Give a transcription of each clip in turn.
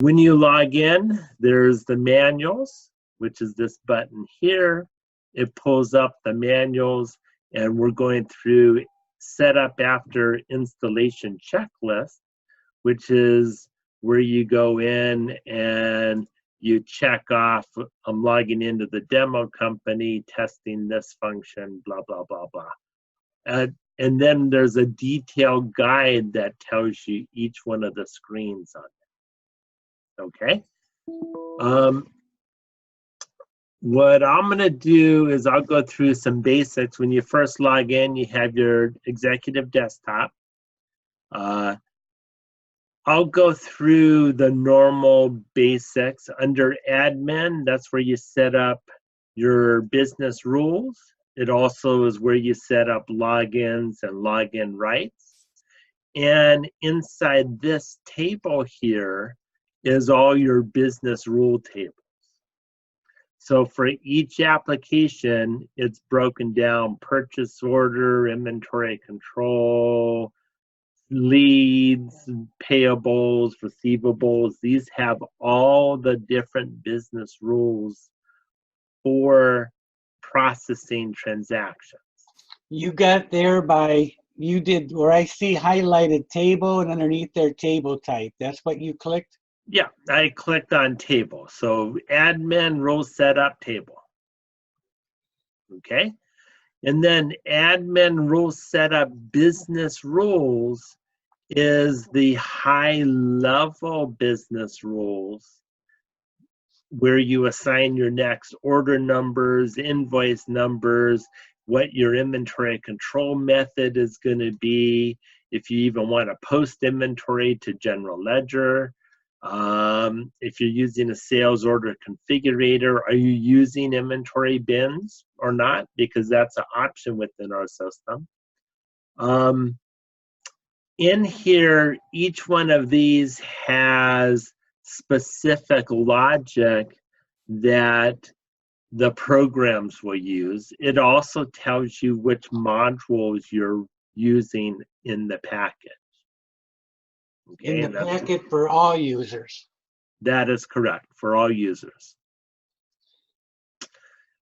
When you log in, there's the manuals, which is this button here. It pulls up the manuals, and we're going through setup after installation checklist, which is where you go in and you check off, I'm logging into the demo company, testing this function, blah, blah, blah, blah. And then there's a detailed guide that tells you each one of the screens on it. Okay. What I'm going to do is I'll go through some basics. When you first log in, you have your executive desktop. I'll go through the normal basics. Under admin, that's where you set up your business rules. It also is where you set up logins and login rights. And inside this table here is all your business rule tables. So for each application, it's broken down: purchase order, inventory control, leads, payables, receivables. These have all the different business rules for processing transactions. You got there by, you did where I see highlighted table, and underneath there table type. That's what you clicked? Yeah, I clicked on table. So admin rule setup table. Okay. And then admin rule setup business rules is the high level business rules where you assign your next order numbers, invoice numbers, what your inventory control method is going to be, if you even want to post inventory to general ledger. If you're using a sales order configurator, are you using inventory bins or not? Because that's an option within our system. In here, each one of these has specific logic that the programs will use. It also tells you which modules you're using in the package. Okay, in the packet for all users. That is correct, for all users.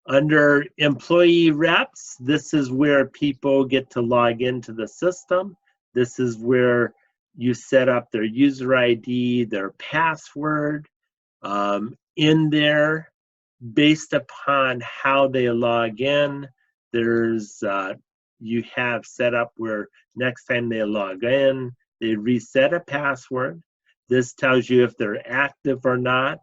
Under employee reps, this is where people get to log into the system. This is where you set up their user ID, their password. In there, based upon how they log in, there's you have set up where next time they log in, they reset a password. This tells you if they're active or not.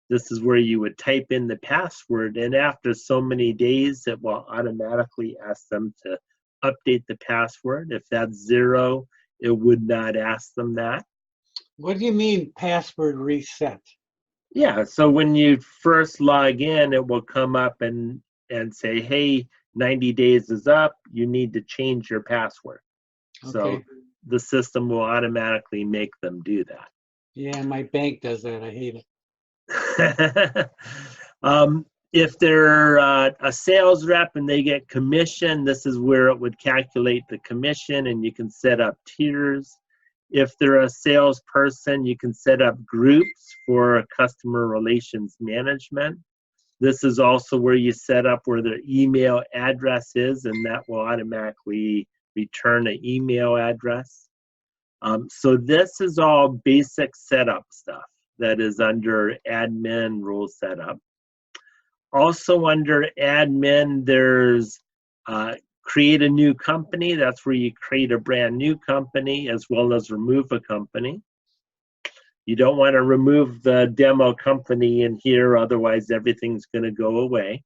This is where you would type in the password, and after so many days, it will automatically ask them to update the password. If that's 0, it would not ask them that. What do you mean password reset? Yeah, so when you first log in, it will come up and say, hey, 90 days is up, you need to change your password. Okay. So the system will automatically make them do that. Yeah, my bank does that. I hate it. If they're a sales rep and they get commission, this is where it would calculate the commission, and you can set up tiers. If they're a salesperson, you can set up groups for customer relations management. This is also where you set up where their email address is, and that will automatically return an email address. So this is all basic setup stuff that is under admin rule setup. Also under admin, there's create a new company. That's where you create a brand new company as well as remove a company. You don't want to remove the demo company in here, otherwise everything's going to go away.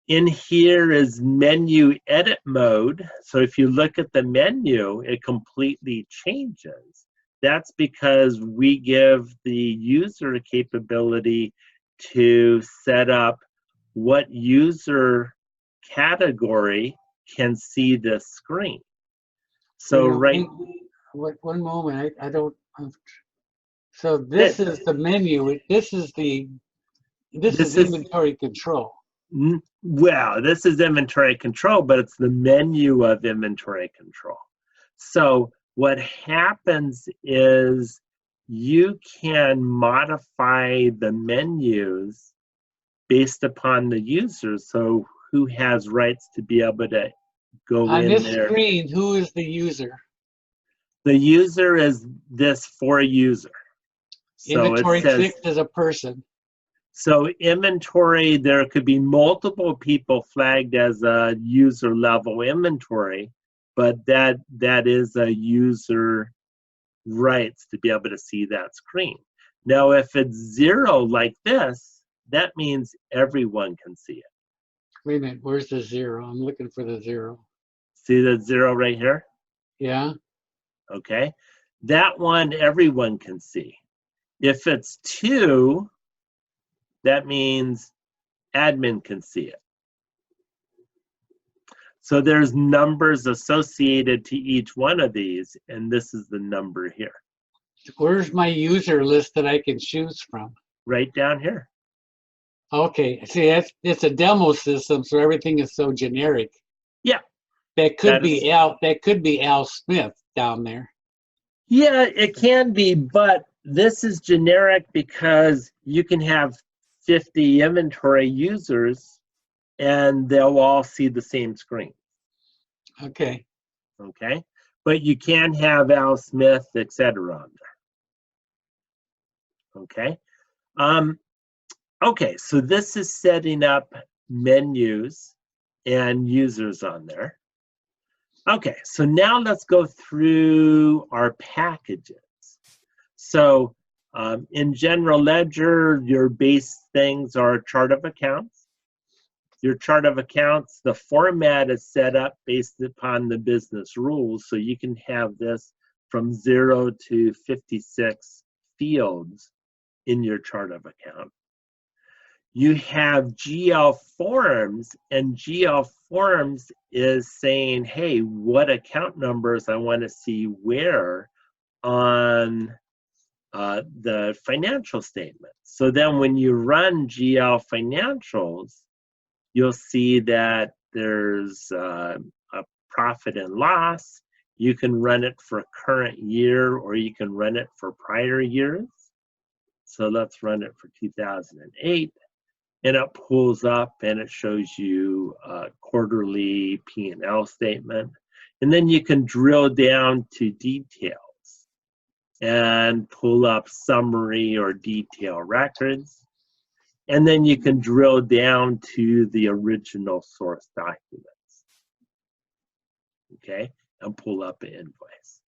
In here is menu edit mode. So if you look at the menu, it completely changes. That's because we give the user capability to set up what user category can see this screen. So one moment, I don't. So this is the menu. This is inventory control. Well, this is inventory control, but it's the menu of inventory control. So what happens is you can modify the menus based upon the user. So who has rights to be able to go On in this there? screen, who is the user? The user is this for user. So it Inventory says, 6 is a person. so inventory, there could be multiple people flagged as a user level inventory, but that is a user rights to be able to see that screen. Now, if it's 0 like this, that means everyone can see it. Wait a minute, where's the 0? I'm looking for the 0. See the 0 right here? Yeah? Okay. That one, everyone can see. If it's 2, that means admin can see it. So there's numbers associated to each one of these, and this is the number here. Where's my user list that I can choose from? Right down here. Okay, see, it's a demo system, so everything is so generic. Yeah. That could be Al Smith down there. Yeah, it can be, but this is generic because you can have 50 inventory users and they'll all see the same screen. Okay. Okay, but you can have Al Smith, etc. on there. Okay. Okay, so this is setting up menus and users on there. Okay, so now let's go through our packages. So in General Ledger, your base things are chart of accounts. Your chart of accounts, the format is set up based upon the business rules, so you can have this from 0 to 56 fields in your chart of account. You have GL forms, and GL forms is saying, hey, what account numbers I want to see where on the financial statement. So then when you run GL financials, you'll see that there's a profit and loss. You can run it for current year, or you can run it for prior years. So let's run it for 2008. And it pulls up and it shows you a quarterly P&L statement. And then you can drill down to details and pull up summary or detail records. And then you can drill down to the original source documents. Okay, and pull up an invoice.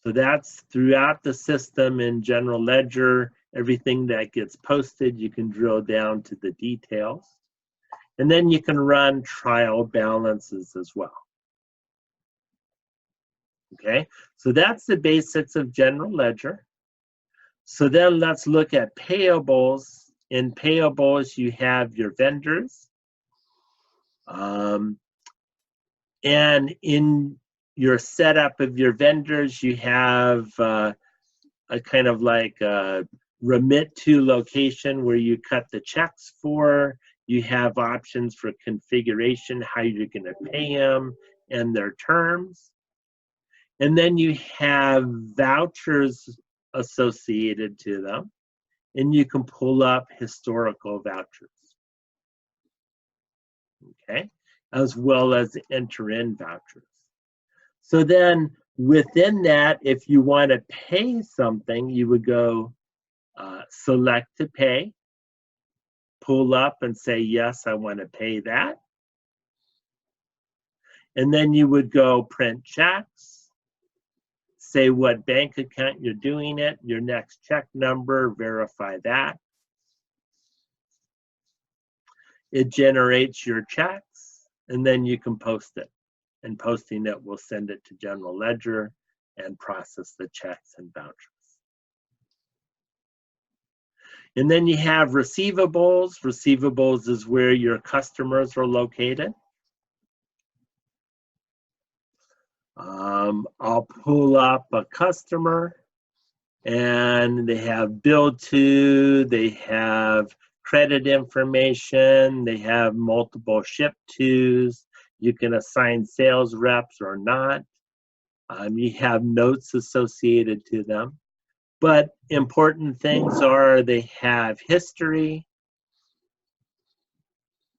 So that's throughout the system in General Ledger. Everything that gets posted, you can drill down to the details. And then you can run trial balances as well. Okay, so that's the basics of General Ledger. So then let's look at payables. In payables, you have your vendors. And in your setup of your vendors, you have a kind of like a remit to location where you cut the checks for. You have options for configuration, how you're going to pay them, and their terms. And then you have vouchers associated to them, and you can pull up historical vouchers. Okay, as well as enter in vouchers. So then within that, if you want to pay something, you would go select to pay, pull up and say, yes, I want to pay that. And then you would go print checks, say what bank account you're doing it, your next check number, verify that. It generates your checks, and then you can post it. And posting it will send it to General Ledger and process the checks and vouchers. And then you have receivables. Receivables is where your customers are located. I'll pull up a customer, and they have bill to, they have credit information, they have multiple ship tos. You can assign sales reps or not. You have notes associated to them. But important things are they have history.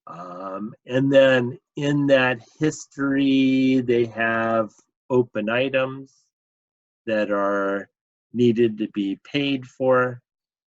And then in that history, they have open items that are needed to be paid for.